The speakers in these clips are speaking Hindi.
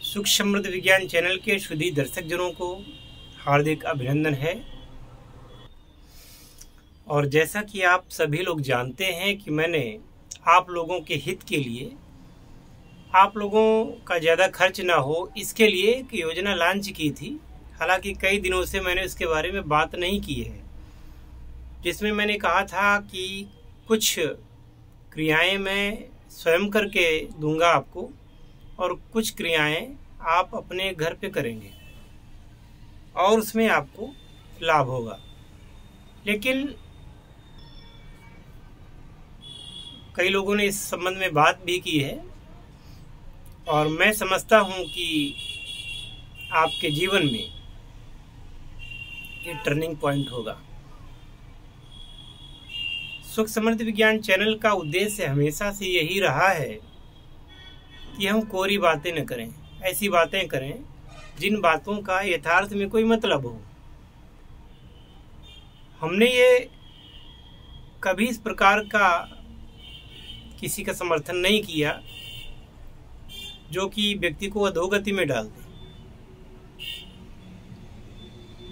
सुख समृद्ध विज्ञान चैनल के शुद्धी दर्शक जनों को हार्दिक अभिनंदन है। और जैसा कि आप सभी लोग जानते हैं कि मैंने आप लोगों के हित के लिए, आप लोगों का ज़्यादा खर्च ना हो इसके लिए एक योजना लॉन्च की थी। हालांकि कई दिनों से मैंने उसके बारे में बात नहीं की है, जिसमें मैंने कहा था कि कुछ क्रियाएं मैं स्वयं करके दूंगा आपको और कुछ क्रियाएं आप अपने घर पे करेंगे और उसमें आपको लाभ होगा। लेकिन कई लोगों ने इस संबंध में बात भी की है और मैं समझता हूं कि आपके जीवन में ये टर्निंग पॉइंट होगा। सुख समृद्ध विज्ञान चैनल का उद्देश्य हमेशा से यही रहा है कि हम कोरी बातें न करें, ऐसी बातें करें जिन बातों का यथार्थ में कोई मतलब हो। हमने ये कभी इस प्रकार का किसी का समर्थन नहीं किया जो कि व्यक्ति को अधोगति में डाल दे।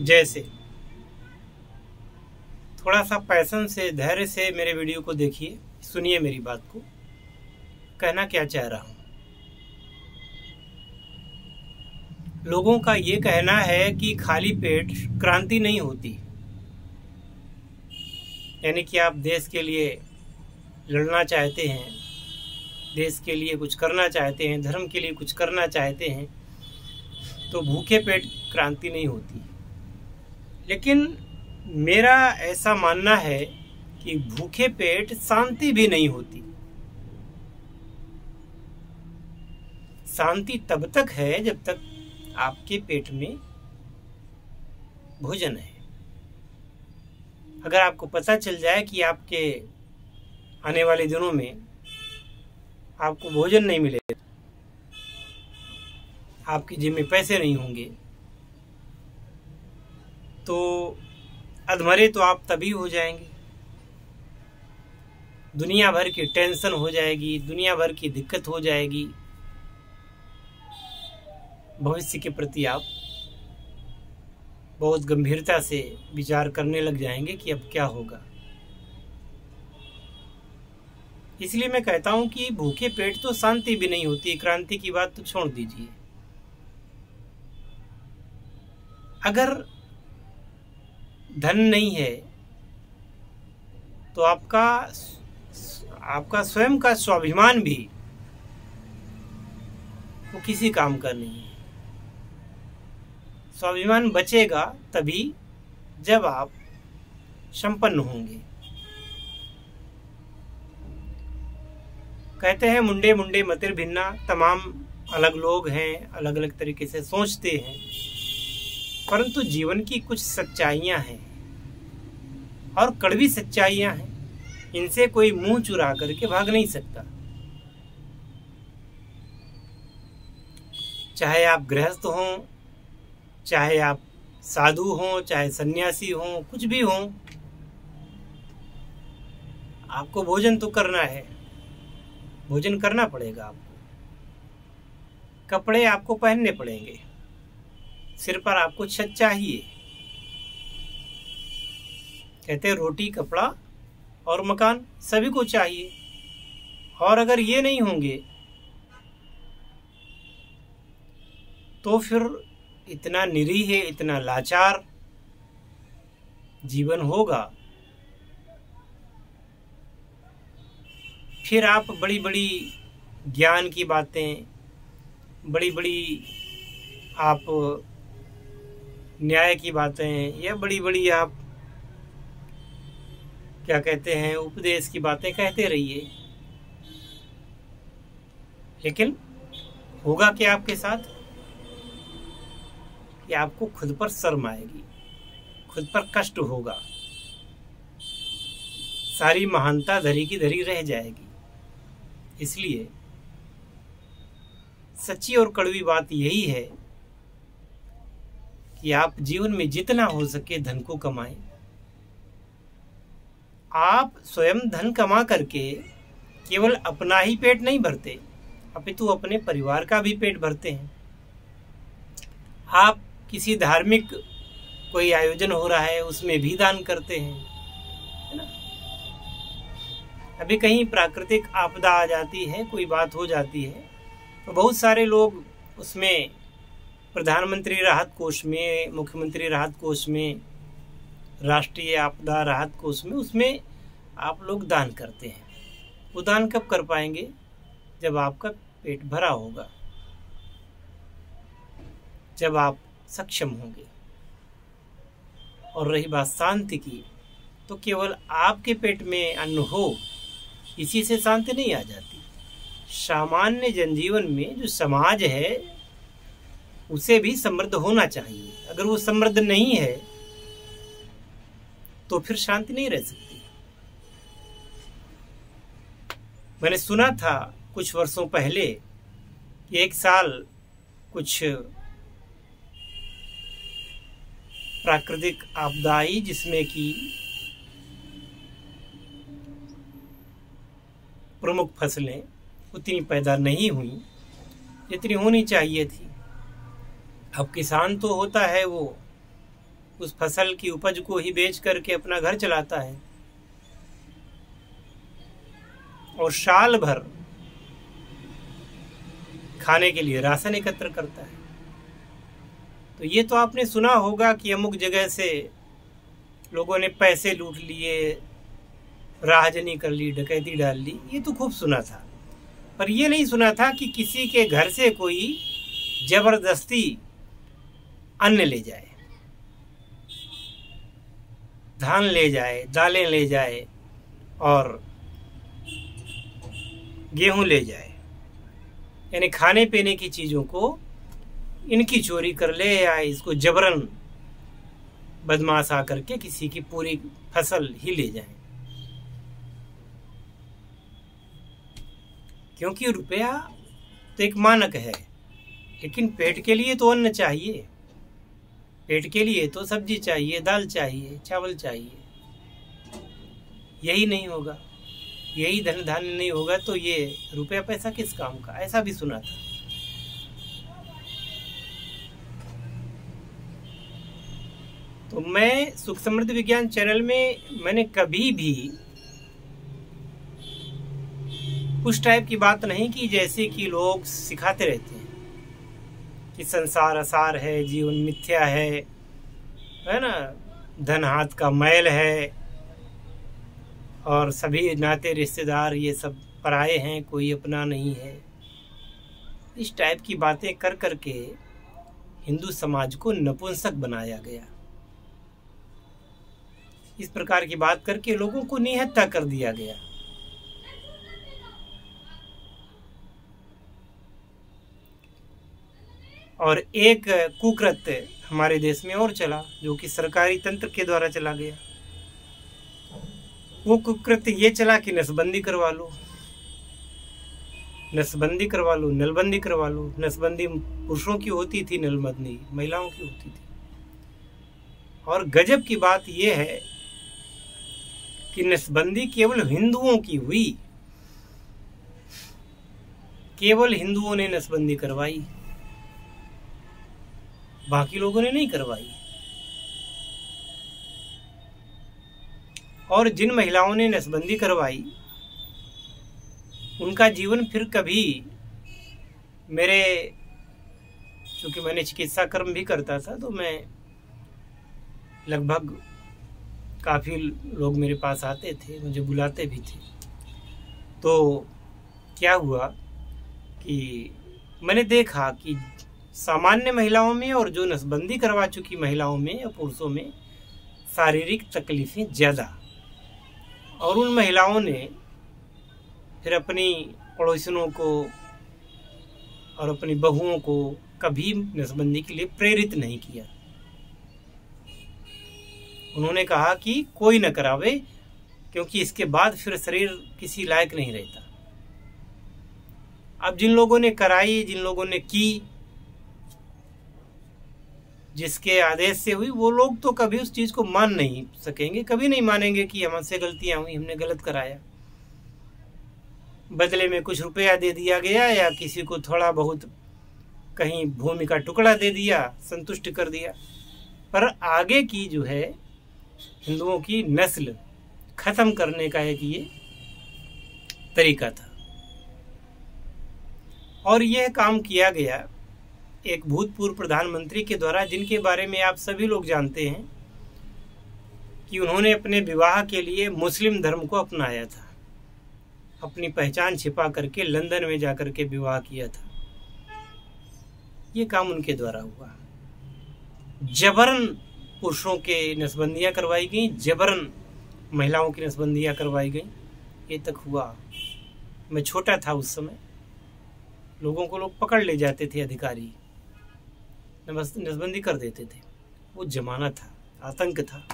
जैसे थोड़ा सा पैशन से, धैर्य से मेरे वीडियो को देखिए, सुनिए मेरी बात को, कहना क्या चाह रहा हूं। लोगों का ये कहना है कि खाली पेट क्रांति नहीं होती, यानी कि आप देश के लिए लड़ना चाहते हैं, देश के लिए कुछ करना चाहते हैं, धर्म के लिए कुछ करना चाहते हैं, तो भूखे पेट क्रांति नहीं होती। लेकिन मेरा ऐसा मानना है कि भूखे पेट शांति भी नहीं होती। शांति तब तक है जब तक आपके पेट में भोजन है। अगर आपको पता चल जाए कि आपके आने वाले दिनों में आपको भोजन नहीं मिलेगा, आपकी जेब में पैसे नहीं होंगे, तो अधमरे तो आप तभी हो जाएंगे। दुनिया भर की टेंशन हो जाएगी, दुनिया भर की दिक्कत हो जाएगी। भविष्य के प्रति आप बहुत गंभीरता से विचार करने लग जाएंगे कि अब क्या होगा। इसलिए मैं कहता हूं कि भूखे पेट तो शांति भी नहीं होती। क्रांति की बात तो छोड़ दीजिए। अगर धन नहीं है तो आपका स्वयं का स्वाभिमान भी वो किसी काम का नहीं है। स्वाभिमान बचेगा तभी जब आप संपन्न होंगे। कहते हैं मुंडे मुंडे मतिर भिन्ना, तमाम अलग लोग हैं, अलग अलग तरीके से सोचते हैं, परंतु जीवन की कुछ सच्चाइयां हैं और कड़वी सच्चाइयां हैं। इनसे कोई मुंह चुरा करके भाग नहीं सकता। चाहे आप गृहस्थ हों, चाहे आप साधु हों, चाहे सन्यासी हों, कुछ भी हों, आपको भोजन तो करना है, भोजन करना पड़ेगा आपको। कपड़े आपको पहनने पड़ेंगे, सिर पर आपको छत चाहिए। कहते हैं रोटी, कपड़ा और मकान सभी को चाहिए। और अगर ये नहीं होंगे तो फिर इतना निरीह, इतना लाचार जीवन होगा। फिर आप बड़ी बड़ी ज्ञान की बातें, बड़ी बड़ी आप न्याय की बातें, या बड़ी बड़ी आप क्या कहते हैं उपदेश की बातें कहते रहिए। लेकिन होगा क्या आपके साथ कि आपको खुद पर शर्म आएगी, खुद पर कष्ट होगा, सारी महानता धरी की धरी रह जाएगी। इसलिए सच्ची और कड़वी बात यही है कि आप जीवन में जितना हो सके धन को कमाएं। आप स्वयं धन कमा करके केवल अपना ही पेट नहीं भरते, अपितु अपने परिवार का भी पेट भरते हैं। आप किसी धार्मिक कोई आयोजन हो रहा है उसमें भी दान करते हैं, है ना। अभी कहीं प्राकृतिक आपदा आ जाती है, कोई बात हो जाती है, तो बहुत सारे लोग उसमें प्रधानमंत्री राहत कोष में, मुख्यमंत्री राहत कोष में, राष्ट्रीय आपदा राहत कोष में, उसमें आप लोग दान करते हैं। वो दान कब कर पाएंगे? जब आपका पेट भरा होगा, जब आप सक्षम होंगे। और रही बात शांति की, तो केवल आपके पेट में अन्न हो इसी से शांति नहीं आ जाती। सामान्य जनजीवन में जो समाज है उसे भी समृद्ध होना चाहिए। अगर वो समृद्ध नहीं है तो फिर शांति नहीं रह सकती। मैंने सुना था कुछ वर्षों पहले कि एक साल कुछ प्राकृतिक आपदा आई जिसमें कि प्रमुख फसलें उतनी पैदा नहीं हुई जितनी होनी चाहिए थी। अब किसान तो होता है वो उस फसल की उपज को ही बेच करके अपना घर चलाता है और साल भर खाने के लिए राशन एकत्र करता है। तो ये तो आपने सुना होगा कि अमुक जगह से लोगों ने पैसे लूट लिए, राहजनी कर ली, डकैती डाल ली, ये तो खूब सुना था। पर ये नहीं सुना था कि किसी के घर से कोई जबरदस्ती अन्न ले जाए, धान ले जाए, दालें ले जाए और गेहूं ले जाए, यानी खाने पीने की चीजों को इनकी चोरी कर ले या इसको जबरन बदमाश आकर के किसी की पूरी फसल ही ले जाए। क्योंकि रुपया तो एक मानक है, लेकिन पेट के लिए तो अन्न चाहिए, पेट के लिए तो सब्जी चाहिए, दाल चाहिए, चावल चाहिए। यही नहीं होगा, यही धन धान्य नहीं होगा तो ये रुपया पैसा किस काम का, ऐसा भी सुना था। तो मैं सुख समृद्धि विज्ञान चैनल में मैंने कभी भी उस टाइप की बात नहीं की जैसे कि लोग सिखाते रहते हैं कि संसार असार है, जीवन मिथ्या है ना, धन हाथ का मैल है और सभी नाते रिश्तेदार ये सब पराये हैं, कोई अपना नहीं है। इस टाइप की बातें कर करके हिंदू समाज को नपुंसक बनाया गया। इस प्रकार की बात करके लोगों को निहत्था कर दिया गया। और एक कुकृत्य हमारे देश में और चला जो कि सरकारी तंत्र के द्वारा चला गया। वो कुकृत्य ये चला कि नसबंदी करवा लो, नसबंदी करवा लो, नलबंदी करवा लो। नसबंदी पुरुषों की होती थी, नलबंदी महिलाओं की होती थी। और गजब की बात यह है कि नसबंदी केवल हिंदुओं की हुई, केवल हिंदुओं ने नसबंदी करवाई, बाकी लोगों ने नहीं करवाई। और जिन महिलाओं ने नसबंदी करवाई उनका जीवन फिर कभी, मेरे चूंकि मैंने चिकित्सा कर्म भी करता था तो मैं लगभग काफ़ी लोग मेरे पास आते थे, मुझे बुलाते भी थे। तो क्या हुआ कि मैंने देखा कि सामान्य महिलाओं में और जो नसबंदी करवा चुकी महिलाओं में या पुरुषों में शारीरिक तकलीफें ज़्यादा। और उन महिलाओं ने फिर अपनी पड़ोसियों को और अपनी बहुओं को कभी नसबंदी के लिए प्रेरित नहीं किया। उन्होंने कहा कि कोई न करावे, क्योंकि इसके बाद फिर शरीर किसी लायक नहीं रहता। अब जिन लोगों ने कराई, जिन लोगों ने की, जिसके आदेश से हुई, वो लोग तो कभी उस चीज को मान नहीं सकेंगे, कभी नहीं मानेंगे कि हमसे गलतियां हुई, हमने गलत कराया। बदले में कुछ रुपया दे दिया गया या किसी को थोड़ा बहुत कहीं भूमि का टुकड़ा दे दिया, संतुष्ट कर दिया। पर आगे की जो है हिंदुओं की नस्ल खत्म करने का एक ये तरीका था। और यह काम किया गया एक भूतपूर्व प्रधानमंत्री के द्वारा, जिनके बारे में आप सभी लोग जानते हैं कि उन्होंने अपने विवाह के लिए मुस्लिम धर्म को अपनाया था। अपनी पहचान छिपा करके लंदन में जाकर के विवाह किया था। ये काम उनके द्वारा हुआ। जबरन पुरुषों के नसबंदियां करवाई गई, जबरन महिलाओं की नसबंदियां करवाई गई। ये तक हुआ। मैं छोटा था उस समय, लोगों को लोग पकड़ ले जाते थे, अधिकारी नसबंदी कर देते थे। वो जमाना था, आतंक था।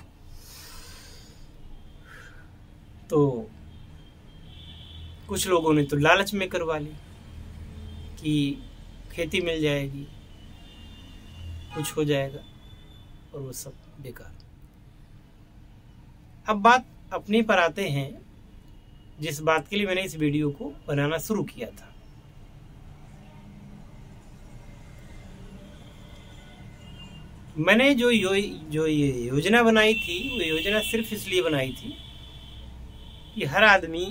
तो कुछ लोगों ने तो लालच में करवा ली कि खेती मिल जाएगी, कुछ हो जाएगा, और वो सब बेकार। अब बात अपने पर आते हैं, जिस बात के लिए मैंने इस वीडियो को बनाना शुरू किया था। मैंने जो ये योजना बनाई थी, वो योजना सिर्फ इसलिए बनाई थी कि हर आदमी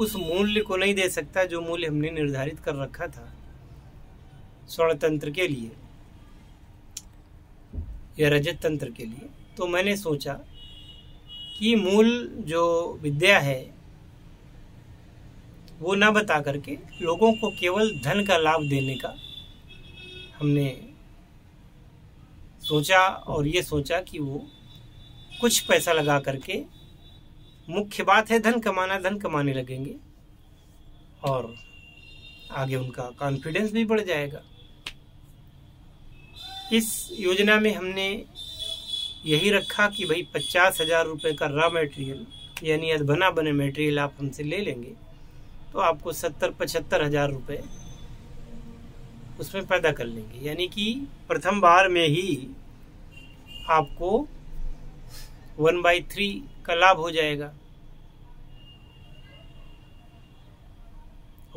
उस मूल्य को नहीं दे सकता जो मूल्य हमने निर्धारित कर रखा था स्वर्ण तंत्र के लिए या रजत तंत्र के लिए। तो मैंने सोचा कि मूल जो विद्या है वो ना बता करके लोगों को केवल धन का लाभ देने का हमने सोचा, और ये सोचा कि वो कुछ पैसा लगा करके, मुख्य बात है धन कमाना, धन कमाने लगेंगे और आगे उनका कॉन्फिडेंस भी बढ़ जाएगा। इस योजना में हमने यही रखा कि भाई 50,000 रुपये का रॉ मटेरियल, यानी अधबना बने मटेरियल आप हमसे ले लेंगे तो आपको 70-75 हजार रुपये उसमें पैदा कर लेंगे। यानी कि प्रथम बार में ही आपको 1/3 का लाभ हो जाएगा।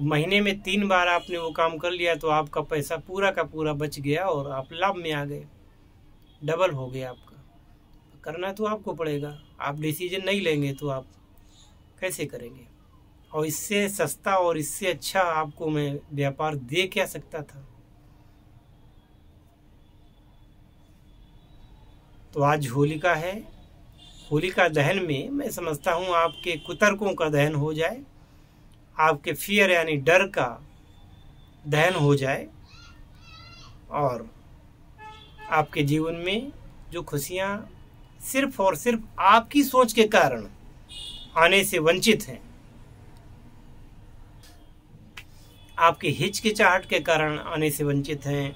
महीने में 3 बार आपने वो काम कर लिया तो आपका पैसा पूरा का पूरा बच गया और आप लाभ में आ गए, डबल हो गया आपका। करना तो आपको पड़ेगा, आप डिसीजन नहीं लेंगे तो आप कैसे करेंगे। और इससे सस्ता और इससे अच्छा आपको मैं व्यापार दे क्या सकता था। तो आज होलिका है, होलिका दहन में मैं समझता हूँ आपके कुतर्कों का दहन हो जाए, आपके फियर यानी डर का दहन हो जाए, और आपके जीवन में जो खुशियाँ सिर्फ और सिर्फ आपकी सोच के कारण आने से वंचित हैं, आपकी हिचकिचाहट के कारण आने से वंचित हैं,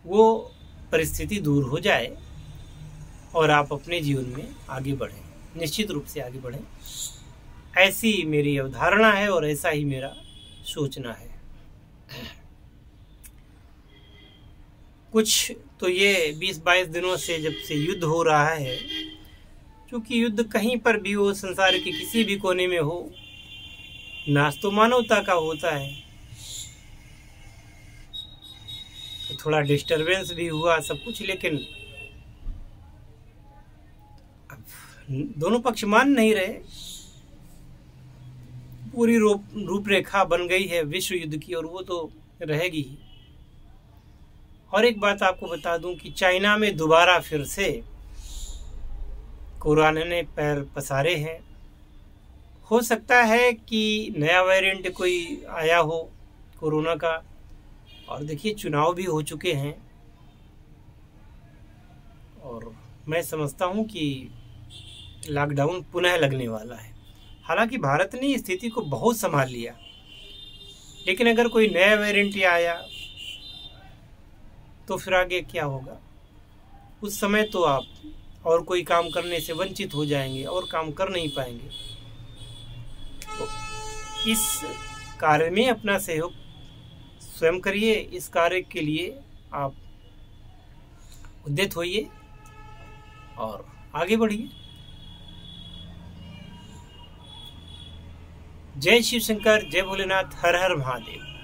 वो परिस्थिति दूर हो जाए और आप अपने जीवन में आगे बढ़ें, निश्चित रूप से आगे बढ़ें। ऐसी मेरी अवधारणा है और ऐसा ही मेरा सोचना है। कुछ तो ये 20-22 दिनों से जब से युद्ध हो रहा है, क्योंकि युद्ध कहीं पर भी हो, संसार के किसी भी कोने में हो, नाश तो मानवता का होता है। तो थोड़ा डिस्टरबेंस भी हुआ सब कुछ, लेकिन अब दोनों पक्ष मान नहीं रहे। पूरी रूपरेखा बन गई है विश्व युद्ध की, और वो तो रहेगी ही। और एक बात आपको बता दूं कि चाइना में दोबारा फिर से कोरोना ने पैर पसारे हैं। हो सकता है कि नया वेरिएंट कोई आया हो कोरोना का, और देखिए चुनाव भी हो चुके हैं, और मैं समझता हूं कि लॉकडाउन पुनः लगने वाला है। हालांकि भारत ने स्थिति को बहुत संभाल लिया, लेकिन अगर कोई नया वेरिएंट आया तो फिर आगे क्या होगा। उस समय तो आप और कोई काम करने से वंचित हो जाएंगे और काम कर नहीं पाएंगे। तो इस कार्य में अपना सहयोग स्वयं करिए। इस कार्य के लिए आप उद्यत होइए और आगे बढ़िए। जय शिव शंकर, जय भोलेनाथ, हर हर महादेव।